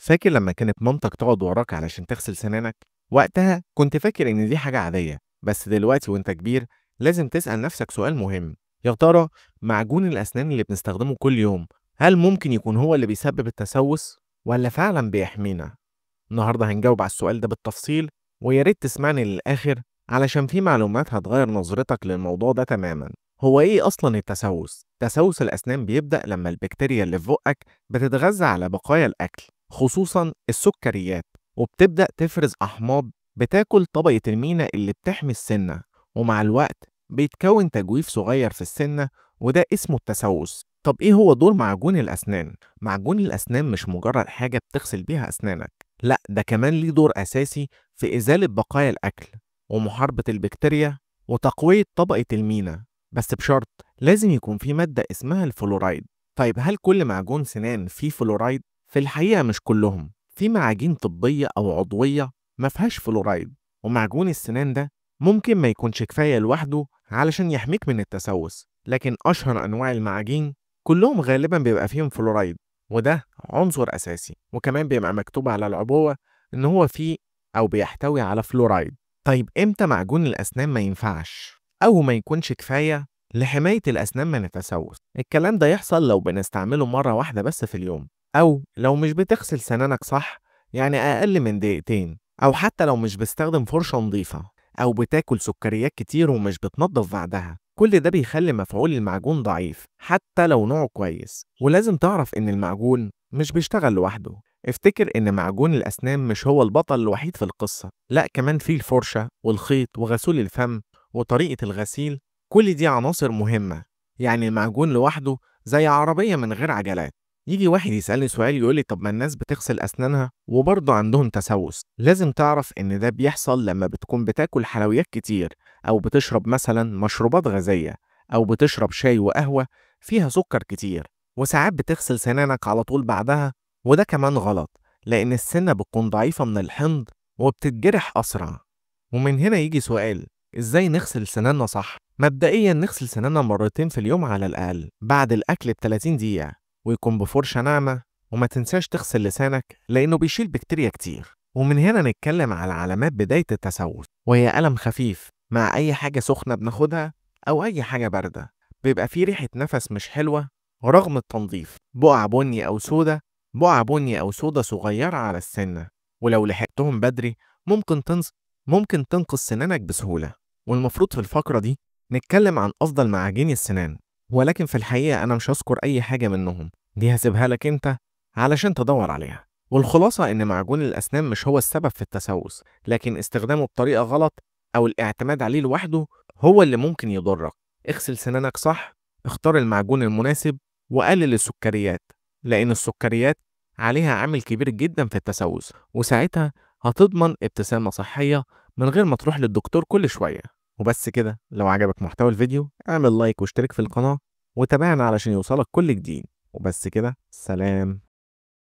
فاكر لما كانت مامتك تقعد وراك علشان تغسل سنانك؟ وقتها كنت فاكر إن دي حاجة عادية، بس دلوقتي وأنت كبير لازم تسأل نفسك سؤال مهم. يا ترى معجون الأسنان اللي بنستخدمه كل يوم هل ممكن يكون هو اللي بيسبب التسوس؟ ولا فعلا بيحمينا؟ النهاردة هنجاوب على السؤال ده بالتفصيل، ويا ريت تسمعني للآخر علشان في معلومات هتغير نظرتك للموضوع ده تماما. هو إيه أصلا التسوس؟ تسوس الأسنان بيبدأ لما البكتيريا اللي في بقك بتتغذى على بقايا الأكل، خصوصا السكريات، وبتبدأ تفرز أحماض بتاكل طبقة المينا اللي بتحمي السنة، ومع الوقت بيتكون تجويف صغير في السنة، وده اسمه التسوس. طب إيه هو دور معجون الأسنان؟ معجون الأسنان مش مجرد حاجة بتغسل بيها أسنانك، لأ ده كمان ليه دور أساسي في إزالة بقايا الأكل ومحاربة البكتيريا وتقوية طبقة المينا، بس بشرط لازم يكون في مادة اسمها الفلورايد. طيب هل كل معجون سنان فيه فلورايد؟ في الحقيقة مش كلهم، في معاجين طبية أو عضوية ما فيهاش فلورايد، ومعجون السنان ده ممكن ما يكونش كفاية لوحده علشان يحميك من التسوس، لكن أشهر أنواع المعاجين كلهم غالبا بيبقى فيهم فلورايد، وده عنصر أساسي، وكمان بيبقى مكتوب على العبوة إن هو فيه أو بيحتوي على فلورايد. طيب إمتى معجون الأسنان ما ينفعش أو ما يكونش كفاية لحماية الأسنان من التسوس؟ الكلام ده يحصل لو بنستعمله مرة واحدة بس في اليوم، أو لو مش بتغسل سنانك صح، يعني أقل من دقيقتين، أو حتى لو مش بستخدم فرشة نظيفة، أو بتاكل سكريات كتير ومش بتنضف بعدها. كل ده بيخلي مفعول المعجون ضعيف حتى لو نوعه كويس. ولازم تعرف إن المعجون مش بيشتغل لوحده. افتكر إن معجون الأسنان مش هو البطل الوحيد في القصة، لأ كمان في الفرشة والخيط وغسول الفم وطريقة الغسيل، كل دي عناصر مهمة. يعني المعجون لوحده زي عربية من غير عجلات. يجي واحد يسألني سؤال يقولي طب ما الناس بتغسل أسنانها وبرضه عندهم تسوس. لازم تعرف إن ده بيحصل لما بتكون بتاكل حلويات كتير، أو بتشرب مثلا مشروبات غازية، أو بتشرب شاي وقهوة فيها سكر كتير، وساعات بتغسل سنانك على طول بعدها، وده كمان غلط لأن السنة بتكون ضعيفة من الحمض وبتتجرح أسرع. ومن هنا يجي سؤال، إزاي نغسل سناننا صح؟ مبدئيا نغسل سناننا مرتين في اليوم على الأقل بعد الأكل ب30 دقيقة، ويكون بفرشة ناعمة، وما تنساش تغسل لسانك لأنه بيشيل بكتيريا كتير. ومن هنا نتكلم على علامات بداية التسوس، وهي ألم خفيف مع أي حاجة سخنة بناخدها أو أي حاجة باردة، بيبقى فيه ريحة نفس مش حلوة رغم التنظيف، بقع بني أو سودا صغيرة على السنة، ولو لحقتهم بدري ممكن ممكن تنقذ سنانك بسهولة. والمفروض في الفقرة دي نتكلم عن أفضل معاجين السنان، ولكن في الحقيقة أنا مش هذكر أي حاجة منهم، دي هسيبها لك أنت علشان تدور عليها. والخلاصة إن معجون الأسنان مش هو السبب في التسوس، لكن استخدامه بطريقة غلط أو الاعتماد عليه لوحده هو اللي ممكن يضرك. اغسل سنانك صح، اختار المعجون المناسب، وقلل السكريات، لأن السكريات عليها عامل كبير جدا في التسوس، وساعتها هتضمن ابتسامة صحية من غير ما تروح للدكتور كل شوية. وبس كده، لو عجبك محتوى الفيديو اعمل لايك واشترك في القناة، وتابعنا علشان يوصلك كل جديد. وبس كده، سلام.